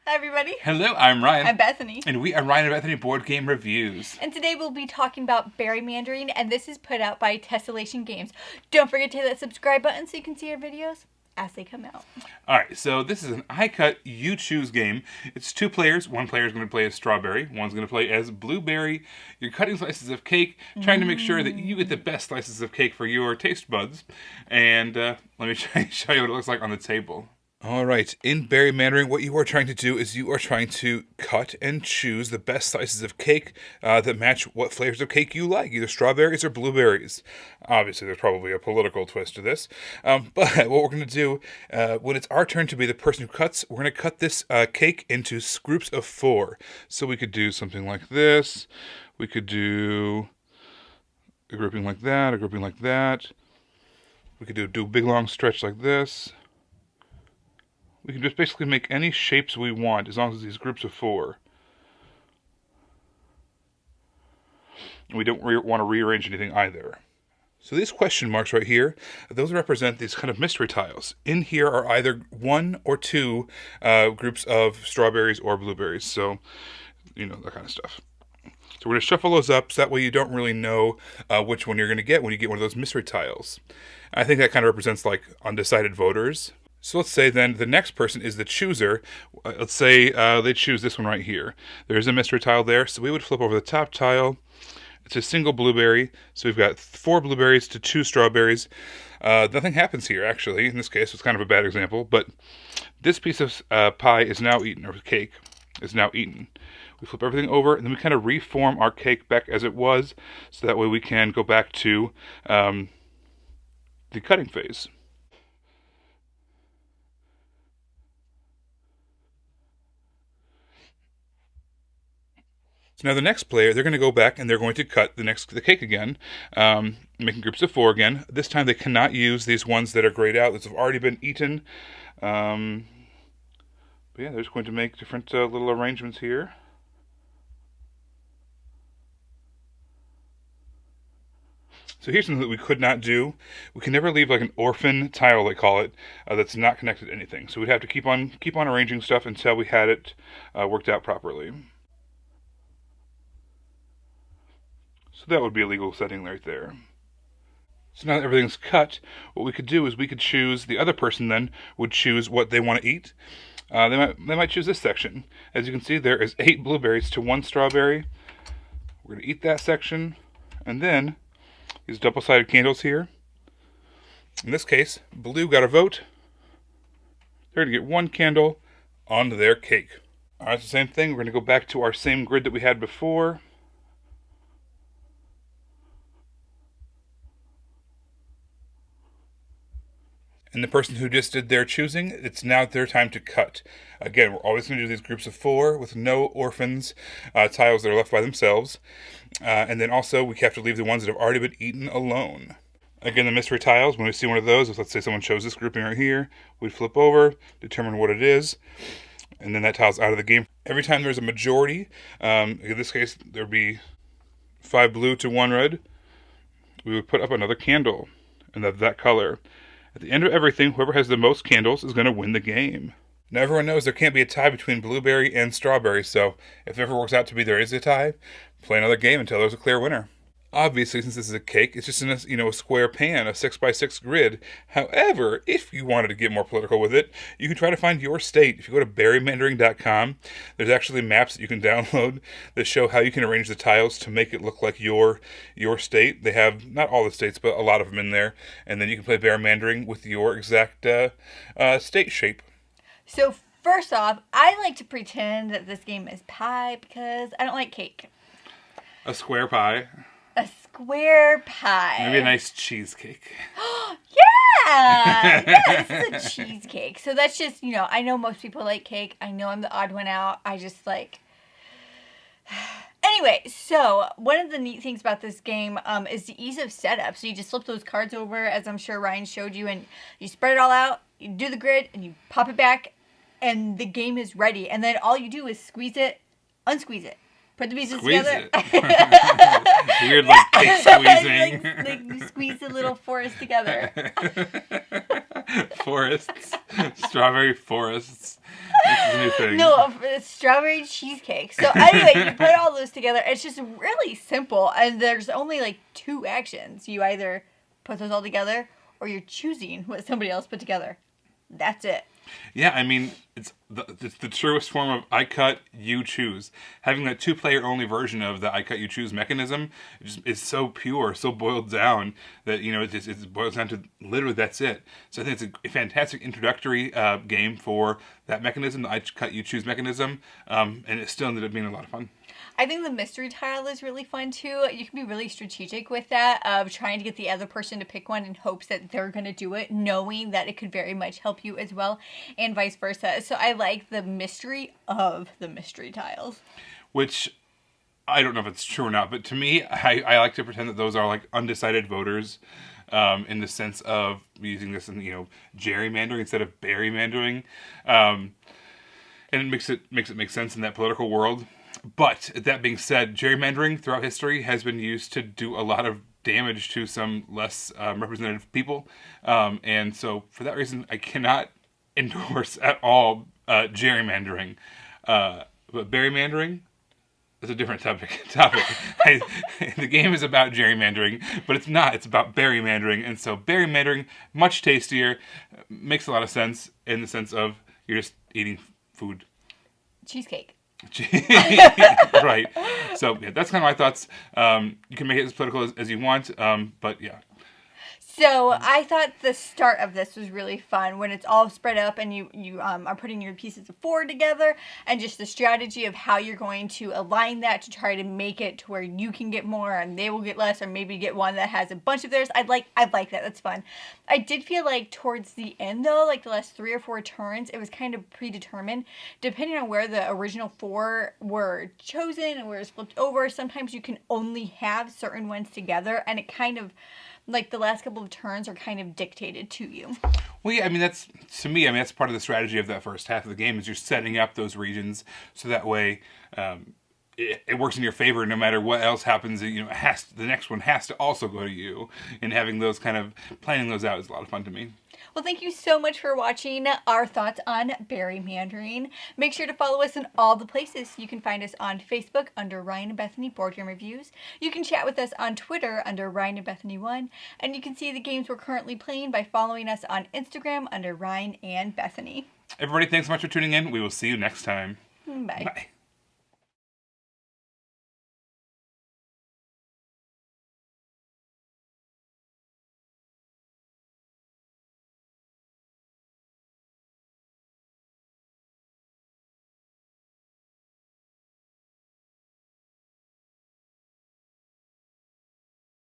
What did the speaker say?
Hi, everybody. Hello, I'm Ryan. I'm Bethany. And we are Ryan and Bethany Board Game Reviews. And today we'll be talking about Berrymandering, and this is put out by Tessellation Games. Don't forget to hit that subscribe button so you can see our videos as they come out. Alright, so this is an I cut, you choose game. It's two players. One player is going to play as strawberry. One's going to play as blueberry. You're cutting slices of cake, trying to make sure that you get the best slices of cake for your taste buds. And let me try and show you what it looks like on the table. Alright, in Berrymandering, what you are trying to do is you are trying to cut and choose the best slices of cake that match what flavors of cake you like, either strawberries or blueberries. Obviously, there's probably a political twist to this, but what we're going to do, when it's our turn to be the person who cuts, we're going to cut this cake into groups of 4. So we could do something like this, we could do a grouping like that, a grouping like that, we could do a big long stretch like this. We can just basically make any shapes we want as long as it's these groups of 4. We don't want to rearrange anything either. So these question marks right here, those represent these kind of mystery tiles. In here are either 1 or 2 groups of strawberries or blueberries. So, you know, that kind of stuff. So we're going to shuffle those up so that way you don't really know which one you're going to get when you get one of those mystery tiles. I think that kind of represents like undecided voters. So let's say then the next person is the chooser. Let's say they choose this one right here. There's a mystery tile there, so we would flip over the top tile. It's a single blueberry, so we've got 4 blueberries to 2 strawberries. Nothing happens here, actually. In this case, it's kind of a bad example, but this piece of pie is now eaten, or cake is now eaten. We flip everything over, and then we kind of reform our cake back as it was, so that way we can go back to the cutting phase. So now the next player, they're going to go back and they're going to cut the cake again, making groups of 4 again. This time they cannot use these ones that are grayed out, that have already been eaten. But yeah, they're just going to make different little arrangements here. So here's something that we could not do. We can never leave like an orphan tile, they call it, that's not connected to anything. So we'd have to keep on arranging stuff until we had it worked out properly. So that would be a legal setting right there. So now that everything's cut, what we could do is we could choose, the other person then would choose what they want to eat. They might choose this section. As you can see, there is 8 blueberries to 1 strawberry. We're going to eat that section. And then, these double-sided candles here. In this case, blue got a vote. They're going to get 1 candle onto their cake. Alright, it's the same thing. We're going to go back to our same grid that we had before. And the person who just did their choosing, it's now their time to cut. Again, we're always going to do these groups of 4 with no orphans, tiles that are left by themselves. And then also, we have to leave the ones that have already been eaten alone. Again, the mystery tiles, when we see one of those, let's say someone chose this grouping right here, we'd flip over, determine what it is, and then that tile's out of the game. Every time there's a majority, in this case, there'd be 5 blue to 1 red, we would put up another candle, and of that color. At the end of everything, whoever has the most candles is going to win the game. Now everyone knows there can't be a tie between blueberry and strawberry, so if it ever works out to be there is a tie, play another game until there's a clear winner. Obviously, since this is a cake, it's just in a square pan, a 6x6 grid. However, if you wanted to get more political with it, you can try to find your state. If you go to berrymandering.com, there's actually maps that you can download that show how you can arrange the tiles to make it look like your state. They have, not all the states, but a lot of them in there. And then you can play Berrymandering with your exact state shape. So first off, I like to pretend that this game is pie because I don't like cake. A square pie. A square pie. Maybe a nice cheesecake. Yeah! Yeah, this is a cheesecake. So that's just, I know most people like cake. I know I'm the odd one out. I just like... Anyway, so one of the neat things about this game is the ease of setup. So you just flip those cards over, as I'm sure Ryan showed you, and you spread it all out, you do the grid, and you pop it back, and the game is ready. And then all you do is squeeze it, unsqueeze it. Put the pieces together. Weird, like cake squeezing. like you squeeze the little forest together. Forests. Strawberry forests. This is a new thing. No, it's strawberry cheesecake. So anyway, you put all those together. It's just really simple, and there's only like 2 actions. You either put those all together, or you're choosing what somebody else put together. That's it. Yeah, I mean, it's the truest form of I cut, you choose. Having that 2-player only version of the I cut, you choose mechanism is so pure, so boiled down that, it boils down to literally that's it. So I think it's a fantastic introductory game for that mechanism, the I cut, you choose mechanism, and it still ended up being a lot of fun. I think the mystery tile is really fun too. You can be really strategic with that, of trying to get the other person to pick one in hopes that they're going to do it, knowing that it could very much help you as well, and vice versa. So I like the mystery of the mystery tiles. Which, I don't know if it's true or not, but to me, I like to pretend that those are like undecided voters, in the sense of using this in, gerrymandering instead of berrymandering. And it makes it make sense in that political world. But that being said, gerrymandering throughout history has been used to do a lot of damage to some less representative people. And so for that reason, I cannot endorse at all gerrymandering. But berrymandering is a different topic. The game is about gerrymandering, but it's not. It's about berrymandering. And so berrymandering, much tastier, makes a lot of sense in the sense of you're just eating food. Cheesecake. Right. So yeah, that's kind of my thoughts. You can make it as political as you want, but yeah. So I thought the start of this was really fun when it's all spread up and you are putting your pieces of 4 together, and just the strategy of how you're going to align that to try to make it to where you can get more and they will get less, or maybe get one that has a bunch of theirs. I'd like that. That's fun. I did feel like towards the end though, like the last 3 or 4 turns, it was kind of predetermined. Depending on where the original 4 were chosen and where it's flipped over, sometimes you can only have certain ones together, and it kind of, like, the last couple of turns are kind of dictated to you. Well, yeah, I mean, that's part of the strategy of that first half of the game, is you're setting up those regions so that way it works in your favor no matter what else happens. The next one has to also go to you, and having those planning those out is a lot of fun to me. Well, thank you so much for watching our thoughts on Berrymandering. Make sure to follow us in all the places. You can find us on Facebook under Ryan and Bethany Board Game Reviews. You can chat with us on Twitter under Ryan and Bethany 1. And you can see the games we're currently playing by following us on Instagram under Ryan and Bethany. Everybody, thanks so much for tuning in. We will see you next time. Bye. Bye.